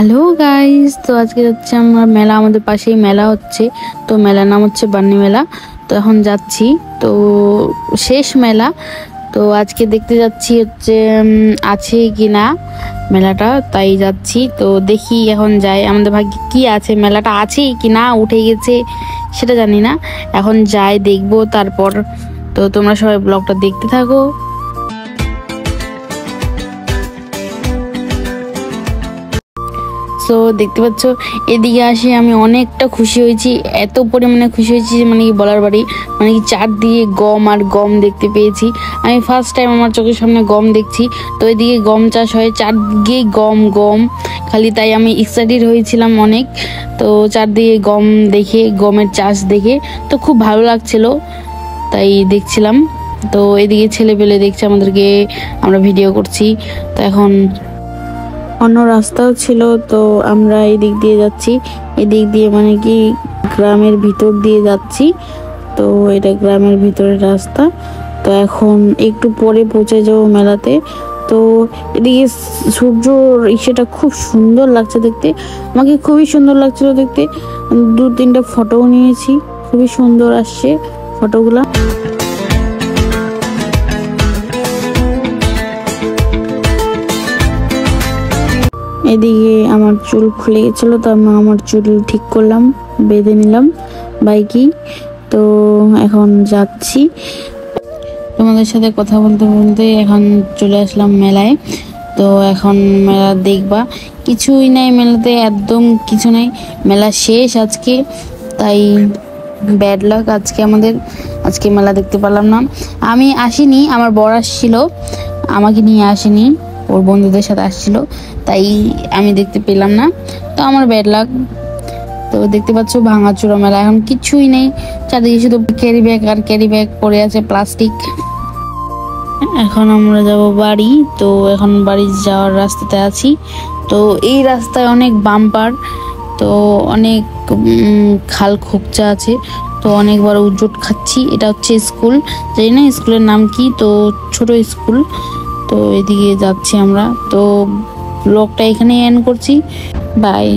Hello guys, তো আজকে যাচ্ছি আমরা মেলা। আমাদের পাশেই মেলা হচ্ছে, তো মেলার নাম হচ্ছে বান্নি মেলা। তো এখন যাচ্ছি, তো শেষ মেলা। তো আজকে দেখতে যাচ্ছি হচ্ছে আছে কি না মেলাটা, তাই যাচ্ছি। তো দেখি এখন যাই, আমাদের ভাগ্যে কি আছে, মেলাটা আছে কি না উঠে গেছে সেটা জানি না। এখন যাই, দেখবো তারপর। তো তোমরা সবাই ব্লগটা দেখতে থাকো। তো দেখতে পাচ্ছ, এদিকে আসি আমি অনেকটা খুশি হয়েছি, এত পরিমাণে খুশি হয়েছি যে মানে কি বলার বাড়ি। মানে কি চারদিকে গম আর গম দেখতে পেয়েছি। আমি ফার্স্ট টাইম আমার চোখের সামনে গম দেখছি। তো এদিকে গম চাষ হয়, চারদিকে গম গম খালি, তাই আমি এক্সাইটেড হয়েছিলাম অনেক। তো চারদিকে গম দেখে, গমের চাষ দেখে তো খুব ভালো লাগছিল, তাই দেখছিলাম। তো এদিকে ছেলে পেলে দেখছে আমাদেরকে, আমরা ভিডিও করছি। তো এখন অন্য রাস্তাও ছিল, তো আমরা এই দিক দিয়ে যাচ্ছি। এদিক দিয়ে মানে কি গ্রামের ভিতর দিয়ে যাচ্ছি। তো এটা গ্রামের ভিতরের রাস্তা। তো এখন একটু পরে পৌঁছে যাবো মেলাতে। তো এদিকে সূর্যর ইসেটা খুব সুন্দর লাগছে দেখতে, আমাকে খুবই সুন্দর লাগছিল দেখতে। 2-3টা ফটোও নিয়েছি, খুবই সুন্দর আসছে ফটোগুলা। এদিকে আমার চুল খুলে গেছিলো, তো আমি আমার চুল ঠিক করলাম, বেঁধে নিলাম বাইকি। তো এখন যাচ্ছি, তোমাদের সাথে কথা বলতে বলতে এখন চলে আসলাম মেলায়। তো এখন মেলা দেখবা, কিছুই নাই মেলাতে, একদম কিছু নাই, মেলা শেষ আজকে। তাই ব্যাড লাক আজকে আমাদের, আজকে মেলা দেখতে পারলাম না। আমি আসিনি, আমার বর আসছিল, আমাকে নিয়ে আসেনি, ওর বন্ধুদের সাথে আসছিল, তাই আমি দেখতে পেলাম না। তো আমার ব্যাড লাক। তো দেখতে পাচ্ছ ভাঙাচোরা মেলা, এখন কিছুই নেই, চারদিকে শুধু ক্যারি ব্যাগ আর ক্যারি ব্যাগ পড়ে আছে, প্লাস্টিক। এখন আমরা যাব বাড়ি। তো এখন বাড়ি যাওয়ার রাস্তাতে আছি। তো এই রাস্তায় অনেক বাম্পার, তো অনেক খাল খোকচা আছে, তো অনেকবার উজট খাচ্ছি। এটা হচ্ছে স্কুল, জানি না স্কুলের নাম কি, তো ছোট স্কুল। তো এদিকে যাচ্ছি আমরা। তো ব্লগটা এখানেই এন্ড করছি, বাই।